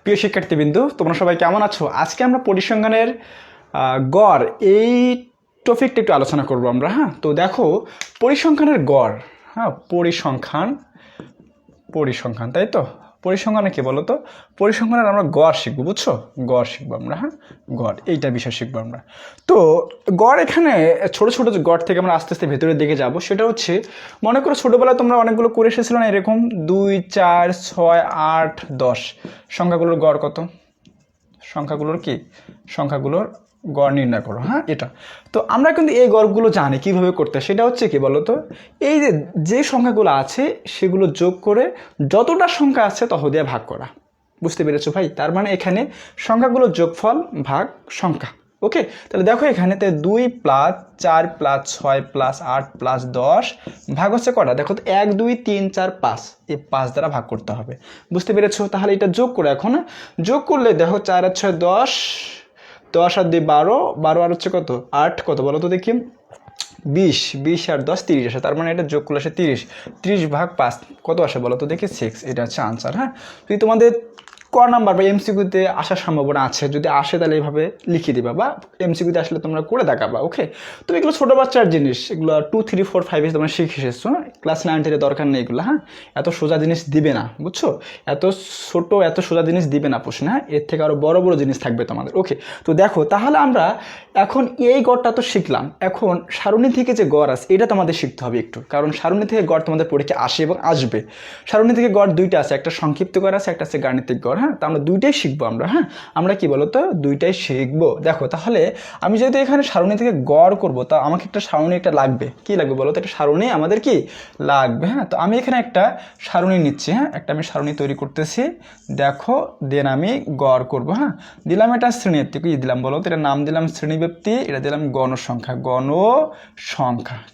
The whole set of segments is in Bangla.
প্রিয় শিক্ষার্থীবৃন্দু, তোমরা সবাই কেমন আছো? আজকে আমরা পরিসংখ্যানের গড় এই টপিকটা একটু আলোচনা করব আমরা। হ্যাঁ, তো দেখো পরিসংখ্যানের গড়, হ্যাঁ পরিসংখ্যান তাই তো। পরিসংখ্যানে কি বলো তো, পরিসংখ্যানের আমরা গড় শিখবো, বুঝছো? গড় শিখবো আমরা, হ্যাঁ গড় এইটা বিষয় শিখবো আমরা। তো গড় এখানে ছোট ছোট যে গড় থেকে আমরা আস্তে আস্তে ভেতরের দিকে যাব, সেটা হচ্ছে মনে করো ছোটোবেলায় তোমরা অনেকগুলো করে এসেছিলো না, এরকম 2, 4, 6, 8, 10 সংখ্যাগুলোর গড় কত? সংখ্যাগুলোর গড় নির্ণয় করো। হ্যাঁ, এটা তো আমরা কিন্তু এই গড়গুলো জানি কিভাবে করতে। সেটা হচ্ছে কি বলো তো, এই যে সংখ্যাগুলো আছে সেগুলো যোগ করে যতটা সংখ্যা আছে তত দিয়ে ভাগ করা। বুঝতে পেরেছো ভাই? তার মানে এখানে সংখ্যাগুলোর যোগফল ভাগ সংখ্যা। ওকে, তাহলে দেখো এখানে 2 + 4 + 6 + 8 + 10 ভাগ হচ্ছে কটা? দেখো তো 1, 2, 3, 4, 5, এই 5 দ্বারা ভাগ করতে হবে। বুঝতে পেরেছো? তাহলে এটা যোগ করে এখন যোগ করলে দেখো 4 আর 6 10, 10 আর 2 12, 12 আর হচ্ছে কত 8, কত বলো তো দেখি 20, 20 আর 10 30 আসে। তার মানে এটা যোগ করলে আসে 30, 30 ভাগ 5 কত আসে বলো তো দেখি 6। এটা হচ্ছে আনসার। হ্যাঁ, যদি তোমাদের ক নাম্বার বা এমসিকিউতে আসার সম্ভাবনা আছে, যদি আসে তাহলে এইভাবে লিখে দিবা, বা এমসিকিউতে আসলে তোমরা করে দেখাবা। ওকে, তো এগুলো ছোটো বাচ্চার জিনিস, এগুলো 2, 3, 4, 5 তোমরা শিখে এসেছো, ক্লাস 9, 10 দরকার নেই এগুলো। হ্যাঁ, এত সোজা জিনিস দিবে না, বুঝছো? এত সোজা জিনিস দিবে না প্রশ্ন। হ্যাঁ, এর থেকে আরও বড় বড় জিনিস থাকবে তোমাদের। ওকে, তো দেখো তাহলে আমরা এখন এই গড়টা তো শিখলাম, এখন সারণী থেকে যে গড় আছে এটা তোমাদের শিখতে হবে একটু, কারণ সারণী থেকে গড় তোমাদের পরীক্ষা আসে এবং আসবে। সারণী থেকে গড় দুইটা আছে, একটা সংক্ষিপ্ত গড় আছে, একটা আছে গাণিতিক গড়। হ্যাঁ, তো আমরা দুইটাই শিখবো আমরা। হ্যাঁ, আমরা কি বলতো দুইটাই শিখবো। দেখো তাহলে আমি যেহেতু এখানে সারণী থেকে গড় করবো, তা আমাকে একটা সারণী একটা লাগবে। কি লাগবে বলো তো? একটা সারণী আমাদের কি লাগবে। হ্যাঁ, তো আমি এখানে একটা সারণী নিচ্ছি। হ্যাঁ, একটা আমি সারণী তৈরি করতেছি। দেখো দেন আমি গড় করবো। হ্যাঁ, দিলাম এটা শ্রেণীব্যক্তি। কি দিলাম বলো তো? এটা নাম দিলাম শ্রেণীব্যক্তি, এটা দিলাম গণসংখ্যা।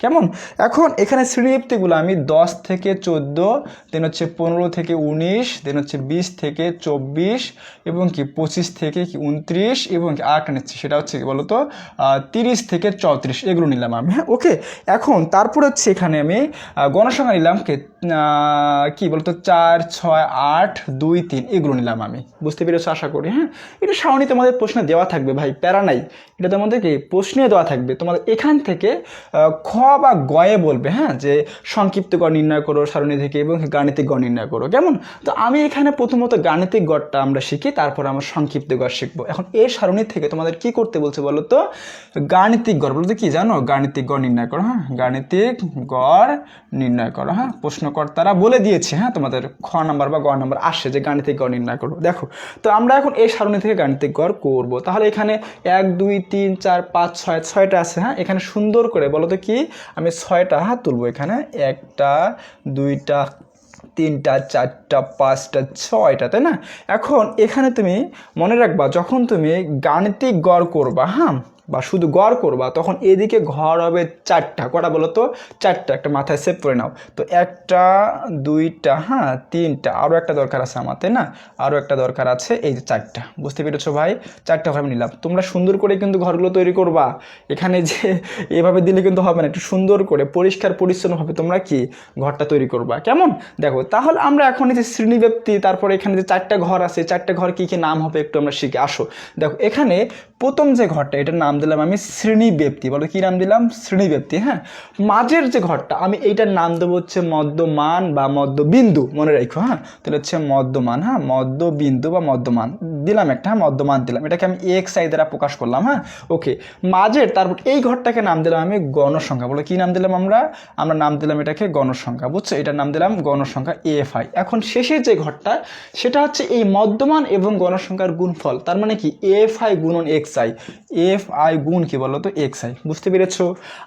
কেমন? এখন এখানে শ্রেণীব্যক্তিগুলো আমি 10 থেকে 14, দেন হচ্ছে 15 থেকে 19, দেন হচ্ছে 20 থেকে 24, এবং কি 25 থেকে কি 29, এবং কি আরেকটা নিচ্ছি, সেটা হচ্ছে কি বলতো 30 থেকে 34, এগুলো নিলাম আমি। হ্যাঁ, ওকে, এখন তারপর হচ্ছে এখানে আমি গণসংখ্যা নিলাম কি বলতো 4, 6, 8, 2, 3 এগুলো নিলাম আমি। বুঝতে পেরেছো আশা করি? হ্যাঁ, এটা সারণী তোমাদের প্রশ্নে দেওয়া থাকবে ভাই, প্যারা নাই, এটা তোমাদের কি প্রশ্নে দেওয়া থাকবে। তোমাদের এখান থেকে খ বা গয়ে বলবে, হ্যাঁ, যে সংক্ষিপ্ত গড় নির্ণয় করো সারণী থেকে এবং গাণিতিক গড় নির্ণয় করো। কেমন? তো আমি এখানে প্রথমত গাণিতিক গড়টা আমরা শিখি, তারপর আমরা সংক্ষিপ্ত গড় শিখবো। এখন এই সারণী থেকে তোমাদের কি করতে বলছে বলো তো? গাণিতিক গড় বলতে কি জানো? গাণিতিক গড় নির্ণয় করো। হ্যাঁ, গাণিতিক গড় নির্ণয় করো। হ্যাঁ, প্রশ্নকর্তারা বলে দিয়েছে, হ্যাঁ, তোমাদের খ নাম্বার বা গ নাম্বার আসে যে গাণিতিক গড় নির্ণয় করো। দেখো তো আমরা এখন এই সারণী থেকে গাণিতিক গড় করব। তাহলে এখানে 1, 2, 3, 4, 5, 6, 6টা আছে। হ্যাঁ, এখানে সুন্দর করে বলো তো কি আমি 6টা হাত তুলবো। এখানে 1টা 2টা 3টা 4টা 5টা 6টা, তাই না? এখন এখানে তুমি মনে রাখবা, যখন তুমি গাণিতিক গড় করবা, হ্যাঁ, বা শুধু গড় করবা, তখন এদিকে ঘর হবে 4টা। কটা বলো তো? 4টা। একটা মাথায় সেভ করে নাও তো। 1টা 2টা, হ্যাঁ 3টা, আরও একটা দরকার আছে আমার, তাই না? আরও একটা দরকার আছে, এই যে 4টা। বুঝতে পেরেছো ভাই? 4টা ঘর আমি নিলাম। তোমরা সুন্দর করে কিন্তু ঘরগুলো তৈরি করবা। এখানে যে এভাবে দিলে কিন্তু হবে না, একটু সুন্দর করে পরিষ্কার পরিচ্ছন্নভাবে তোমরা কি ঘরটা তৈরি করবা। কেমন? দেখো তাহলে আমরা এখন এই যে শ্রেণীব্যক্তি, তারপরে এখানে যে 4টা ঘর আছে, 4টা ঘর কি কি নাম হবে একটু আমরা শিখে আসো। দেখো এখানে প্রথম যে ঘরটা, এটার নাম দিলাম আমি শ্রেণীব্যক্তি। বলো কি নাম দিলাম? শ্রেণীব্যক্তি। হ্যাঁ, মাঝের যে ঘরটা আমি এইটার নাম দেবো হচ্ছে মধ্যমান বা মধ্যবিন্দু। মনে রাখো। হ্যাঁ, তাহলে হচ্ছে মধ্যমান। হ্যাঁ, মধ্যবিন্দু বা মধ্যমান দিলাম একটা। হ্যাঁ, মধ্যমান দিলাম, এটাকে আমি XI দ্বারা প্রকাশ করলাম। হ্যাঁ, ওকে, মাঝের তারপর এই ঘরটাকে নাম দিলাম আমি গণসংখ্যা। বলো কি নাম দিলাম আমরা নাম দিলাম এটাকে গণসংখ্যা। বুঝছো? এটার নাম দিলাম গণসংখ্যা AFI। এখন শেষের যে ঘরটা, সেটা হচ্ছে এই মধ্যমান এবং গণসংখ্যার গুণফল। তার মানে কি AFI গুণন XI, AFI গুণ কি বলো তো XI। বুঝতে পেরেছো?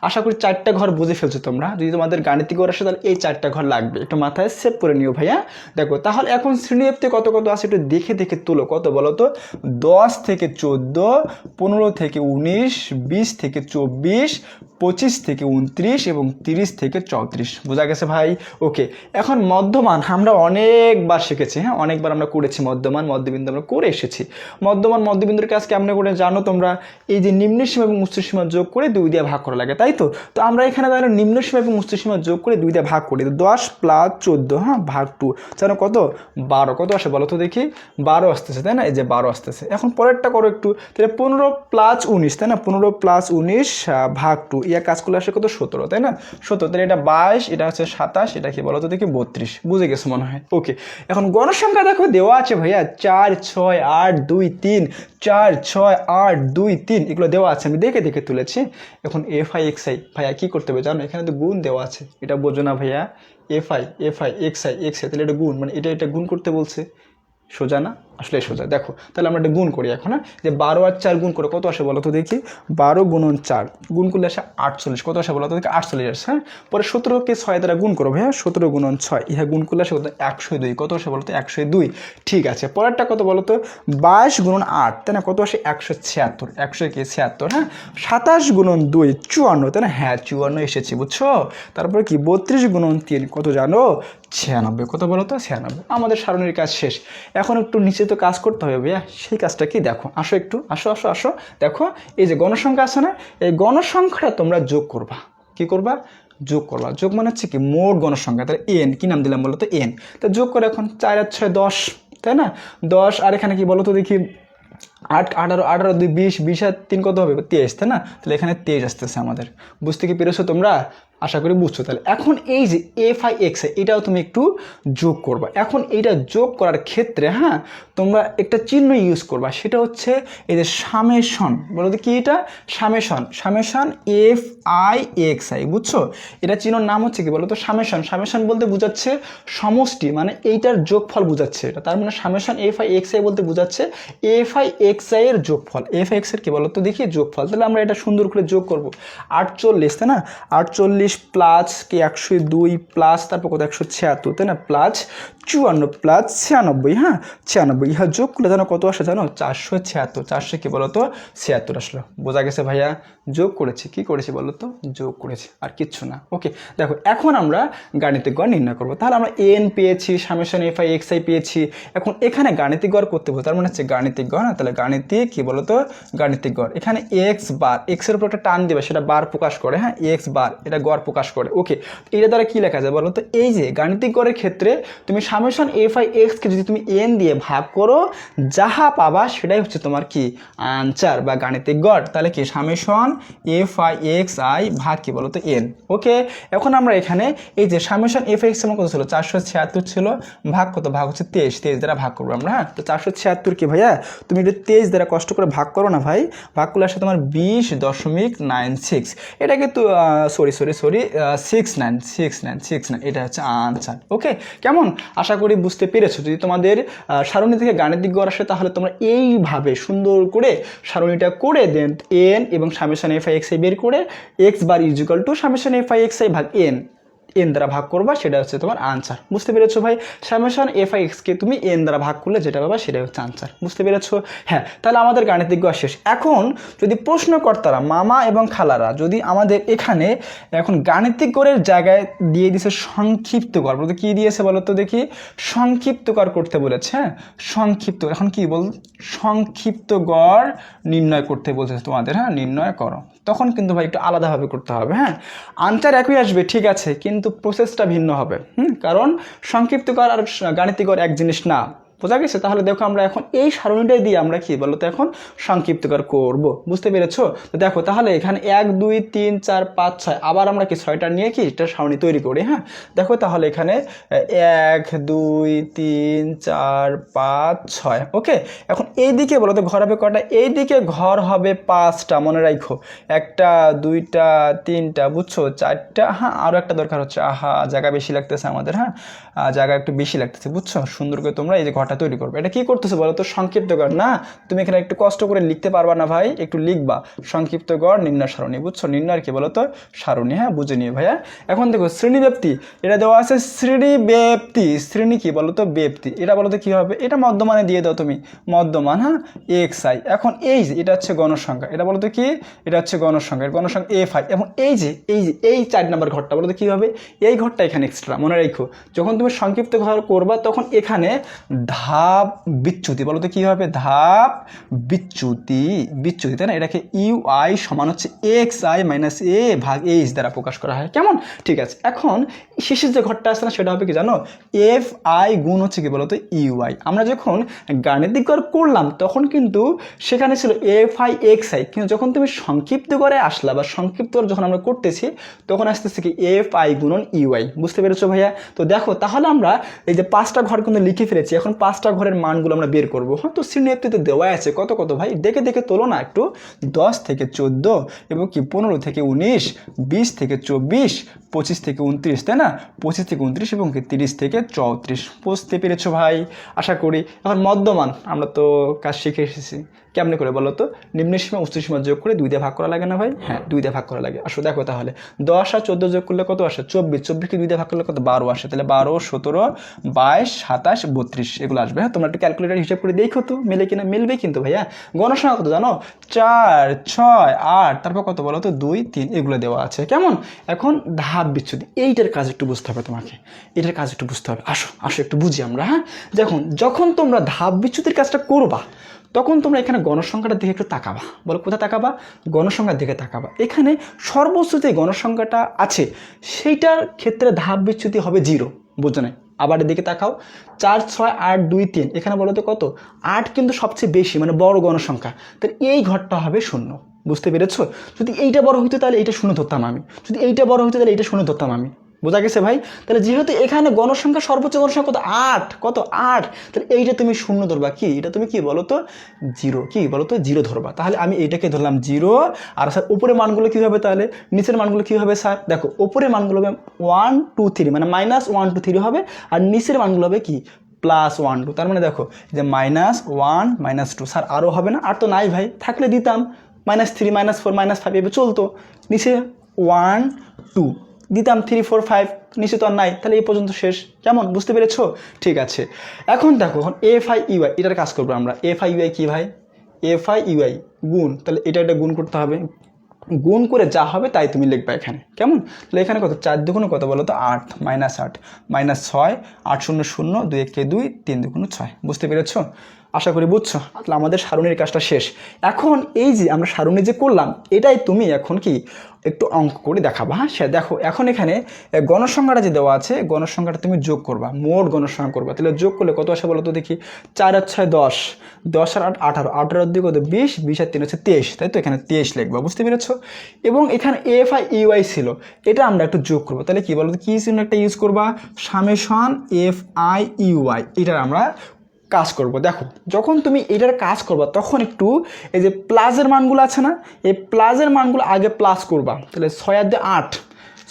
আশা করি 4টা ঘর বুঝে ফেলছো তোমরা। যদি তোমাদের গাণিতিক গড় আসে তাহলে এই 4টা ঘর লাগবে, একটু মাথায় সেভ করে নিও ভাইয়া। দেখো তাহলে এখন শ্রেণীব্যক্তি কত কত আছে একটু দেখে দেখে তুলো। কত বলো তো? 10 থেকে 14, 15 থেকে 19, 20 থেকে 24, 25 থেকে 29 এবং 30 থেকে 34। বোঝা গেছে ভাই? ওকে, এখন মধ্যমান আমরা অনেকবার শিখেছি। হ্যাঁ, অনেকবার আমরা করেছি মধ্যবিন্দু আমরা করে এসেছি। মধ্যবিন্দুর কাজ কেমনে করে জানো তোমরা? এই যে নিম্ন সীমা এবং উচ্চ সীমা যোগ করে 2 দিয়ে ভাগ করা লাগে, তাই তো? তো আমরা এখানে তাহলে নিম্ন সীমা এবং উচ্চ সীমা যোগ করে 2 দিয়ে ভাগ করি, তো 10 + 14 হ্যাঁ ভাগ 2 জানো কত 12, কত আসে বলো তো দেখি 12 আসতেছে, তাই না? এই যে 12 আসতেছে। এখন পরেরটা করো একটু, তাহলে 15 + 19, তাই না? 15 + 19 ভাগ 2, ইয়া কাজ করলে আসে কত 17, তাই না? 17, তাহলে এটা 22, এটা হচ্ছে 27, এটা কি বলো তো দেখি 32, বুঝে গেছো মনে হয়। ওকে, এখন গণসংখ্যা দেখো দেওয়া আছে ভাইয়া 4 6 8 2 3, 4 6 8 2 3, এগুলো দেওয়া আছে, আমি দেখে দেখে তুলেছি। এখন FI XI ভাইয়া কি করতে হবে জানো, এখানে তো গুণ দেওয়া আছে, এটা বোঝো না ভাইয়া? FI XI, তাহলে এটা গুণ, মানে এটা গুণ করতে বলছে। সোজা না? আসলে সোজা। দেখো তাহলে আমরা এটা গুণ করি এখন, হ্যাঁ যে 12 আর 4 গুণ করে কত আসে বলো তো দেখি, 12 × 4 গুণ করলে আসে 48, কত আসে বলো তো দেখি 48 আসে, হ্যাঁ। পরে 17কে 6 দ্বারা গুণ করো ভাইয়া, 17 × 6, ইহা গুণ করলে আসে কত 102, কত আসে বলো তো 102। ঠিক আছে, পরেরটা কত বলো তো 22 × 8, তাই না? কত আসে 176, 176, হ্যাঁ। 27 × 2 54, তাই না? হ্যাঁ 54 এসেছি, বুঝছো? তারপরে কি 32 × 3 কত জানো 96, কত বলো তো 96। আমাদের সারণীর কাজ শেষ। এখন একটু নিচে তো কাজ করতে হবে ভাইয়া, সেই কাজটা কি দেখো, আসো একটু, আসো দেখো, এই যে গণসংখ্যা আছে না, এই গণসংখ্যাটা তোমরা যোগ করবা। কি করবা? যোগ করবা। যোগ মানে হচ্ছে কি মোট গণসংখ্যা, তাহলে এন, কি নাম দিলাম বলো তো এন। তা যোগ করে এখন 4 আর 6 10, তাই না? 10, আর এখানে কি বলো তো দেখি 8 18 18 2 20, 20 আর 3 কত হবে 23, তাই না? তাহলে এখানে 23 আসতেছে আমাদের। বুঝতে কি পেরেছো তোমরা? আশা করি বুঝছো। তাহলে এখন এই যে FI XI এটাও তুমি একটু যোগ করবা। এখন এইটা যোগ করার ক্ষেত্রে হ্যাঁ তোমরা একটা চিহ্ন ইউজ করবা, সেটা হচ্ছে এই যে সামেশন, বলো তো কি এটা সামেশন, FI XI, বুঝছো? এটা চিহ্নর নাম হচ্ছে কি বলো তো সামেশন। সামেশন বলতে বোঝাচ্ছে সমষ্টি, মানে এইটার যোগফল বোঝাচ্ছে এটা, তার মানে সামেশন FI XI বলতে বোঝাচ্ছে FI XI এর যোগফল। FI XI এর কি বলো তো দেখি যোগফল। তাহলে আমরা এটা সুন্দর করে যোগ করব। 48, তাই না? 48 প্লাস কি 102 প্লাস তারপর কত 176, তাই না? প্লাস 54 প্লাস 96, হ্যাঁ 96, ইহা যোগ করলে জানো কত আসে জানো 476। 400 কি বলো তো 76 আসলো। বোঝা গেছে ভাইয়া? যোগ করেছি, কি করেছি বলো তো যোগ করেছি, আর কিচ্ছু না। ওকে, দেখো এখন আমরা গাণিতিক গড় নির্ণয় করবো। তাহলে আমরা এন পেয়েছি, সামেশন FI XI পেয়েছি। এখন এখানে গাণিতিক গড় করতে হবে, তার মানে হচ্ছে গাণিতিক গড়, না তাহলে গাণিতিক কি বলো তো গাণিতিক গড়। এখানে এক্স বার, এক্স এর উপর একটা টান দিবে, সেটা বার প্রকাশ করে, হ্যাঁ এক্স বার, এটা গড় প্রকাশ করে। ওকে, এটা দ্বারা কি লেখা যায় বলো তো, এই যে গাণিতিক গড়ের ক্ষেত্রে তুমি সামেশন FI X কে যদি তুমি এন দিয়ে ভাগ করো, যাহা পাবা সেটাই হচ্ছে তোমার কি আনসার বা গাণিতিক গড়। তাহলে কি সামেশন FI XI ভাগ কি বলো তো এন। ওকে, এখন আমরা এখানে এই যে সামেশন FI X এর কত ছিল 476 ছিল, ভাগ কত, ভাগ হচ্ছে 23, 23 দ্বারা ভাগ করবো আমরা, হ্যাঁ। তো 476 কি ভাইয়া তুমি একটু 23 দ্বারা কষ্ট করে ভাগ করো না ভাই, ভাগ করলে আসে তোমার 20.96, এটা কিন্তু সরি 69, এটা হচ্ছে আনসার। ওকে, কেমন আশা করি বুঝতে পেরেছো। যদি তোমাদের সারণী থেকে গাণিতিক গড় আসে তাহলে তোমরা এইভাবে সুন্দর করে সারণীটা করে দেন, এন এবং সামেশন FI XI বের করে x bar equal to summation FI XI ভাগ এন দ্বারা ভাগ করবা, সেটা হচ্ছে তোমার আনসার। বুঝতে পেরেছো ভাই? সামেশন FI X কে তুমি এন দ্বারা ভাগ করলে যেটা পাবা সেটাই হচ্ছে আনসার। বুঝতে পেরেছো? হ্যাঁ, তাহলে আমাদের গাণিতিক গড় শেষ। এখন যদি প্রশ্নকর্তারা মামা এবং খালারা যদি আমাদের এখানে এখন গাণিতিক গড়ের জায়গায় দিয়ে দিয়েছে সংক্ষিপ্ত গড়, বলতে কি দিয়েছে বলো তো দেখি, সংক্ষিপ্ত গড় করতে বলেছে, হ্যাঁ সংক্ষিপ্ত, এখন কি বল সংক্ষিপ্ত গড় নির্ণয় করতে বলছে তোমাদের, হ্যাঁ নির্ণয় করো। তখন কিন্তু ভাই একটু আলাদাভাবে করতে হবে, হ্যাঁ আনসার একই আসবে ঠিক আছে, কিন্তু প্রসেসটা ভিন্ন হবে, কারণ সংক্ষিপ্ত গড় আর গাণিতিক গড় এক জিনিস না। বোঝা গেছে? তাহলে দেখো আমরা এখন এই সারণীটাই দিয়ে আমরা কি বলতো এখন সংক্ষিপ্ত গড় করব। বুঝতে পেরেছো? তো দেখো তাহলে এখানে 1 2 3 4 5 6, আবার আমরা কি 6টা নিয়ে কি এটা সারণী তৈরি করি, হ্যাঁ দেখো তাহলে এখানে 1 2 3 4 5 6। ওকে, এখন এই দিকে বলো তো ঘর হবে কয়টা, এই দিকে ঘর হবে 5টা, মনে রাখো 1টা 2টা 3টা, বুঝছো 4টা, হ্যাঁ আরো একটা দরকার হচ্ছে, আহা জায়গা বেশি লাগতেছে আমাদের, হ্যাঁ জায়গা একটু বেশি লাগতেছে, বুঝছো? সুন্দর করে তোমরা এই যে ঘরটা তৈরি করবে। এটা কি করতেছো বলো তো সংক্ষিপ্ত গড় না, তুমি এখানে একটু কষ্ট করে লিখতে পারবা না ভাই, একটু লিখবা সংক্ষিপ্ত গড় নির্ণয় সারণী, বুঝছো? নির্ণয় কি বলো তো সারণী, হ্যাঁ বুঝে নিয়ে ভাইয়া। এখন দেখো শ্রেণী ব্যাপ্তি, এটা দেওয়া আছে শ্রেণী ব্যাপ্তি, শ্রেণী কি বলো তো ব্যাপ্তি, এটা বলো তো কি হবে, এটা মধ্যমানে দিয়ে দাও তুমি মধ্যমান, হ্যাঁ XI। এখন এই যে এটা হচ্ছে গণসংখ্যা, এটা বলো তো কি, এটা হচ্ছে গণসংখ্যা, গণসংখ্যা FI। এবং এই 4 নম্বর ঘরটা বলো তো কি হবে, এই ঘরটা এখানে এক্সট্রা, মনে রাখো যখন তুমি সংক্ষিপ্ত ঘর করবা তখন এখানে ধাপ বিচ্যুতি, বলো তো কী হবে? ধাপ বিচ্যুতি, বিচ্যুতি, তাই না? এটাকে ইউআই সমান হচ্ছে XI মাইনাস এ ভাগ এইচ দ্বারা প্রকাশ করা হয়। কেমন? ঠিক আছে, এখন শেষের যে ঘরটা আছে না সেটা হবে কি জানো? FI গুণ হচ্ছে কি বলো তো ইউআই। আমরা যখন গাণিতিক গড় করলাম তখন কিন্তু সেখানে ছিল FI XI, কিন্তু যখন তুমি সংক্ষিপ্ত করে আসলা বা সংক্ষিপ্ত যখন আমরা করতেছি তখন আসতেছে কি FI গুণন ইউআই। বুঝতে পেরেছো ভাইয়া? তো দেখো তাহলে আমরা এই যে 5টা ঘর কিন্তু লিখে ফেলেছি, এখন 5টা ঘরের মানগুলো আমরা বের করবো। হ্যাঁ, তো শ্রেণীতে দেওয়া আছে কত কত ভাই, দেখে দেখে তোলো না একটু। 10 থেকে 14 এবং কি 15 থেকে 19, 20 থেকে 24, 25 থেকে 29, তাই না? 25 থেকে 29 এবং কি 30 থেকে 34। বুঝতে পেরেছো ভাই? আশা করি। এখন মধ্যমান আমরা তো কাজ শিখে এসেছি, কেমনি করে বলো তো? নিম্নসীমা উচ্চসীমা যোগ করে 2 দিয়ে ভাগ করা লাগে না ভাই? হ্যাঁ, 2 দিয়ে ভাগ করা লাগে। আসো দেখো তাহলে 10 আর 14 যোগ করলে কত আসে? 24। 24কে 2 দিয়ে ভাগ করলে কত? 12 আসে। তাহলে 12, 17, 22, 27, 32 এগুলো আসবে। হ্যাঁ, তোমরা একটু ক্যালকুলেটর হিসাব করে দেখো তো মেলে কিনা। মিলবে কিন্তু ভাইয়া। গণসংখ্যা কত জানো? 4, 6, 8, তারপর কত বলো তো? 2, 3 এগুলো দেওয়া আছে। কেমন? এখন ধাপ বিচ্যুতি, এইটার কাজ একটু বুঝতে হবে তোমাকে, এটার কাজ একটু বুঝতে হবে। আসো আসো একটু বুঝি আমরা। হ্যাঁ, যখন তোমরা ধাপ বিচ্যুতির কাজটা করবা তখন তোমরা এখানে গণসংখ্যাটার দিকে একটু তাকাবা। বলো কোথায় তাকাবা? গণসংখ্যার দিকে তাকাবা। এখানে সর্বোচ্চ যে গণসংখ্যাটা আছে সেইটার ক্ষেত্রে ধাপ বিচ্যুতি হবে 0। বুঝো না? আবার এদিকে তাকাও, 4, 6, 8, 2, 3, এখানে বলো তো কত? 8 কিন্তু সবচেয়ে বেশি, মানে বড় গণসংখ্যা, তাহলে এই ঘরটা হবে 0। বুঝতে পেরেছো? যদি এইটা বড় হইতো তাহলে এইটা 0 ধরতাম আমি, যদি এইটা বড় হইতো তাহলে এইটা 0 ধরতাম আমি। বোঝা গেছে ভাই? তাহলে যেহেতু এখানে গণসংখ্যা সর্বোচ্চ গণসংখ্যা কত? 8, কত? 8, তাহলে এইটা তুমি 0 ধরবা। কি এটা তুমি কি বলো তো? 0। কি বলো তো? 0 ধরবা। তাহলে আমি এইটাকে ধরলাম 0। আর স্যার উপরের মানগুলো কী হবে তাহলে? নিচের মানগুলো কী হবে স্যার? দেখো উপরের মানগুলো হবে 1, 2, 3, মানে -1, 2, 3 হবে, আর নিচের মানগুলো হবে কি? +1, 2। তার মানে দেখো যে -1, -2। স্যার আরও হবে না? আর তো নাই ভাই, থাকলে দিতাম -3, -4, -5 এভাবে চলতো। নিচে 1, 2 দিতাম, 3, 4, 5 নিচে তো আর নাই, তাহলে এই পর্যন্ত শেষ। কেমন? বুঝতে পেরেছো? ঠিক আছে, এখন দেখো এখন FI UI এটার কাজ করবো আমরা। FI UI কি ভাই? FI UI গুণ, তাহলে এটা গুণ করতে হবে। গুণ করে যা হবে তাই তুমি লিখবা এখানে। কেমন? তাহলে এখানে কত? 4 দুগুণে কত বলো তো? 8, -8, -6, 8 0 0, 2 1 2, 3 2 6। বুঝতে পেরেছো? আশা করি বুঝছো। তাহলে আমাদের সারণীর কাজটা শেষ। এখন এই যে আমরা সারণী যে করলাম এটাই তুমি এখন কি একটু অঙ্ক করে দেখাবা। হ্যাঁ, সে দেখো এখন এখানে গণসংখ্যাটা যে দেওয়া আছে গণসংখ্যাটা তুমি যোগ করবা, মোট গণসংখ্যা করবা। তাহলে যোগ করলে কত আসে বলো তো দেখি? 4 আর 6 10, 10 আর 8 18, 18 আর 2 কত? 20, 20 আর 3 হচ্ছে 23, তাই তো? এখানে 23 লিখবা। বুঝতে পেরেছো? এবং এখানে FI UI ছিল, এটা আমরা একটু যোগ করবো। তাহলে কি বলো তো? কি চিহ্ন একটা ইউজ করবা? সামেশন FI UI, এটার আমরা কাজ করব। দেখো যখন তুমি এটার কাজ করবা তখন একটু এই যে প্লাসের মানগুলো আছে না, এই প্লাসের মানগুলো আগে প্লাস করবা। তাহলে 6 আর 2 8,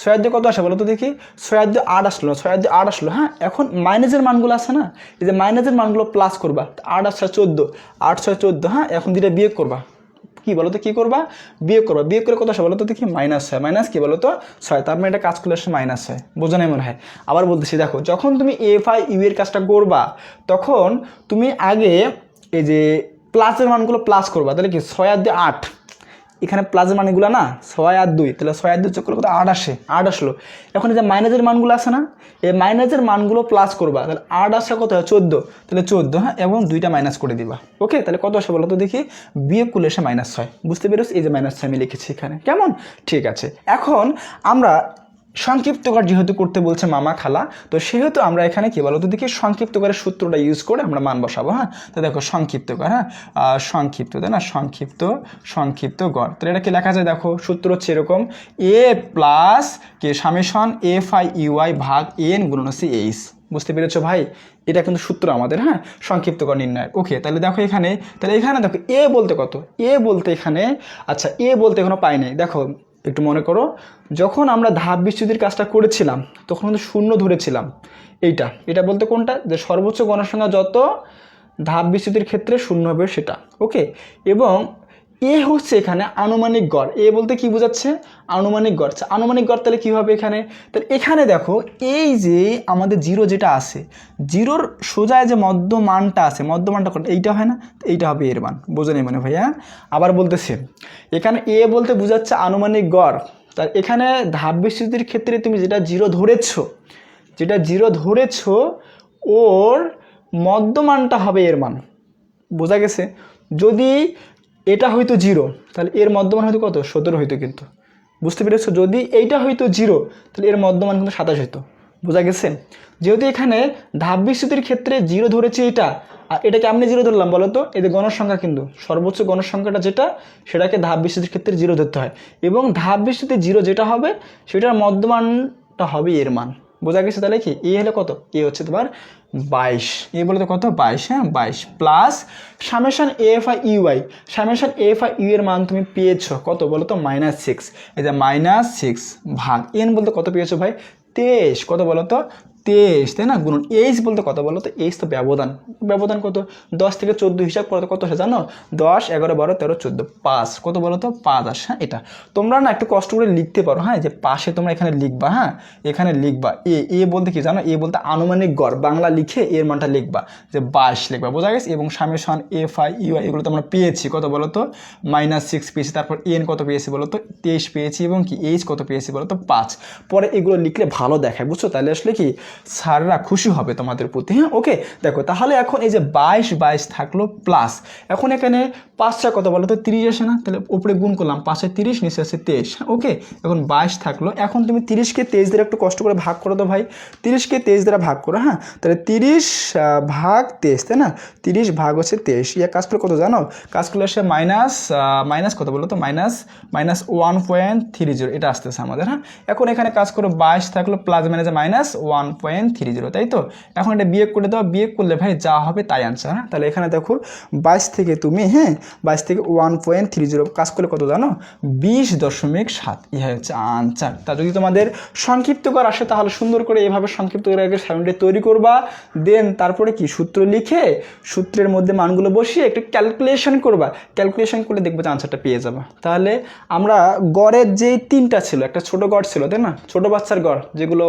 6 আর 2 কত আসে বলো তো দেখি? 6 আর 2 8 আসলো, 6 আর 2 8 আসলো। হ্যাঁ, এখন মাইনাসের মানগুলো আছে না, এই যে মাইনাসের মানগুলো প্লাস করবা। 8 আর 6 14, 8 6 14। হ্যাঁ, এখন দুইটা বিয়োগ করবা। কি বলো তো? কি করবা? বিয়োগ করবা। বিয়োগ করে কত আসে বলো তো দেখি? -6, মাইনাস কি বলো তো? 6, তার মানে এটা কাজ করলে আসে -6। বোঝা নাই মনে হয়? আবার বলতেছি, দেখো যখন তুমি FI UI এর কাজটা করবা তখন তুমি আগে এই যে প্লাসের মানগুলো প্লাস করবা। তাহলে কি 6 আর 2 8, এখানে প্লাসের মানগুলো না 6 আর 2, তাহলে 6 আর 2 যোগ করলে কত? 8 আসে, 8 আসলো। এখন এই যে মাইনাসের মানগুলো আছে না, এই মাইনাসের মানগুলো প্লাস করবা। তাহলে 8 আসে কত হয়? 14, তাহলে 14। হ্যাঁ, এবং 2টা মাইনাস করে দিবা। ওকে, তাহলে কত আসে বলো তো দেখি? বিয়োগ করলে এসে -6। বুঝতে পেরেছো? এই যে -6 আমি লিখেছি এখানে। কেমন? ঠিক আছে, এখন আমরা সংক্ষিপ্তকর যেহেতু করতে বলছে মামা খালা, তো সেহেতু আমরা এখানে কি বলতো দেখি সংক্ষিপ্তকরের সূত্রটা ইউজ করে আমরা মান বসাবো। হ্যাঁ, তো দেখো সংক্ষিপ্তকর, হ্যাঁ সংক্ষিপ্ত, তাই না? সংক্ষিপ্ত গড়। তাহলে এটা কি লেখা যায়? দেখো সূত্র হচ্ছে এরকম, A plus K summation FI UI ভাগ N গুণন হচ্ছে H। বুঝতে পেরেছো ভাই? এটা কিন্তু সূত্র আমাদের। হ্যাঁ, সংক্ষিপ্তকর নির্ণয়। ওকে, তাহলে দেখো এখানে, দেখো A বলতে কত? A বলতে এখানে, আচ্ছা A বলতে এখনো পাই নাই। দেখো একটু মনে করো, যখন আমরা ধাপ বিচ্যুতির কাজটা করেছিলাম তখন কিন্তু 0 ধরেছিলাম। এটা বলতে কোনটা? যে সর্বোচ্চ গণসংখ্যা যত ধাপ বিচ্যুতির ক্ষেত্রে 0 হবে সেটা। ওকে, এবং এ হচ্ছে এখানে আনুমানিক গড়। এ বলতে কি বোঝাচ্ছে? আনুমানিক গড়। আনুমানিক গড় তাহলে কী হবে এখানে? তাহলে এখানে দেখো এই যে আমাদের 0 যেটা আছে, 0-র সোজায় যে মধ্যমানটা আছে, মধ্যমানটা কোনটা? এইটা হয় না? এইটা হবে এর মান। বোঝো নি মানে ভাইয়া? আবার বলতেছে এখানে এ বলতে বোঝাচ্ছে আনুমানিক গড়। তার এখানে ধাপ বিচ্যুতির ক্ষেত্রে তুমি যেটা 0 ধরেছো, ওর মধ্যমানটা হবে এর মান। বোঝা গেছে? যদি এটা হয়তো 0 তাহলে এর মধ্যমান হয়তো কত 17 হইতো, কিন্তু বুঝতে পেরেছো? যদি এইটা হয়তো 0 তাহলে এর মধ্যমান কিন্তু 27 হইতো। বোঝা গেছে? যেহেতু এখানে ধাপ বিচ্যুতির ক্ষেত্রে 0 ধরেছি এটা, আর এটাকে আমি 0 ধরলাম বলো তো, এদের গণসংখ্যা কিন্তু সর্বোচ্চ গণসংখ্যাটা যেটা সেটাকে ধাপ বিচ্যুতির ক্ষেত্রে 0 ধরতে হয়, এবং ধাপ বিচ্যুতি 0 যেটা হবে সেটার মধ্যমানটা হবে এর মান। বোঝা গেছে? তাহলে কি এ হলো কত? এ হচ্ছে তোমার 22। এ বলতে কত? 22। হ্যাঁ, 22 plus summation F I U I. Summation F I U এর মান তুমি পেয়েছো কত বলো তো? -6। এই যে -6 ভাগ এন বলতে কত পেয়েছো ভাই? 23। কত বলো তো? 23, তাই না? গুণন এইচ বলতে কত বলো তো? এইচ তো ব্যবধান। ব্যবধান কত? 10 থেকে 14 হিসাব করতে কত আসে জানো? 10, 11, 12, 13, 14, 5। কত বলো তো? 5 আসে। হ্যাঁ, এটা তোমরা না একটু কষ্ট করে লিখতে পারো। হ্যাঁ, যে পাশে তোমরা এখানে লিখবা। হ্যাঁ, এখানে লিখবা এ বলতে কি জানো? এ বলতে আনুমানিক গড়, বাংলা লিখে এর মানটা লিখবা, যে 22 লিখবা। বোঝা গেছে? এবং সামেশন এফ আই ইউআই এগুলো তো আমরা পেয়েছি কত বলো তো? -6 পেয়েছি। তারপর এন কত পেয়েছি বলো তো? 23 পেয়েছি। এবং কি এইচ কত পেয়েছি বলো তো? 5। পরে এগুলো লিখলে ভালো দেখায়, বুঝছো? তাহলে আসলে কি স্যাররা খুশি হবে তোমাদের প্রতি। হ্যাঁ, ওকে। দেখো তাহলে এখন এই যে 22 থাকলো প্লাস, এখন এখানে 5টা কত বলো তো? 30 আসে না? তাহলে উপরে গুণ করলাম, 5 এ 30, নিচে আছে 23। ওকে, এখন 22 থাকলো। এখন তুমি 30কে 23 দ্বারা একটু কষ্ট করে ভাগ করো তো ভাই। 30কে 23 দ্বারা ভাগ করো। হ্যাঁ, তাহলে 30 ভাগ 23, তাই না? 30 ভাগ হচ্ছে 23। ইয়া কাজ করে কত জানো? কাজ করলে আসে মাইনাস কত বলো তো? -1.30 এটা আসতেছে আমাদের। হ্যাঁ, এখন এখানে কাজ করো 22 থাকলো প্লাস মাইনাসে -1.30, তাই তো? এখন এটা বিয়োগ করে দাও, বিয়োগ করলে ভাই যা হবে তাই আনসার। হ্যাঁ, তাহলে এখানে দেখো 22 থেকে তুমি 22 থেকে 1.30 কাজ করলে কত জানো? 20.7। ইহা হচ্ছে আনসার। তা যদি তোমাদের সংক্ষিপ্ত কর আসে তাহলে সুন্দর করে এভাবে সংক্ষিপ্ত করে আগে সারণীটা তৈরি করবা, দেন তারপরে কি সূত্র লিখে সূত্রের মধ্যে মানগুলো বসিয়ে একটু ক্যালকুলেশন করবা। ক্যালকুলেশন করলে দেখবে যে আনসারটা পেয়ে যাবা। তাহলে আমরা গড়ের যে 3টা ছিল, একটা ছোট গড় ছিল, তাই না? ছোট বাচ্চার গড় যেগুলো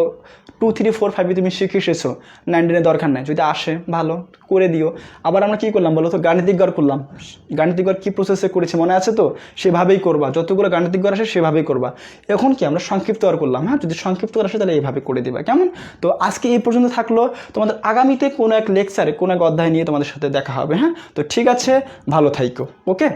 2, 3, 4, 5 তুমি শিখে এসেছো, 9, 10 দরকার নাই, যদি আসে ভালো করে দিও। আবার আমরা কি করলাম বলো তো? গাণিতিক গড় করলাম। গাণিতিক গড় কি প্রসেসে করেছি মনে আছে তো? সেভাবেই করবা, যতগুলো গাণিতিক গড় আসে সেভাবেই করবা। এখন কি আমরা সংক্ষিপ্ত গড় করলাম। হ্যাঁ, যদি সংক্ষিপ্ত গড় আসে তাহলে এইভাবে করে দিবা, কেমন? তো আজকে এই পর্যন্ত থাকলো। তোমাদের আগামীতে কোনো এক লেকচারে কোনো এক অধ্যায় নিয়ে তোমাদের সাথে দেখা হবে। হ্যাঁ, তো ঠিক আছে, ভালো থাইকো। ওকে।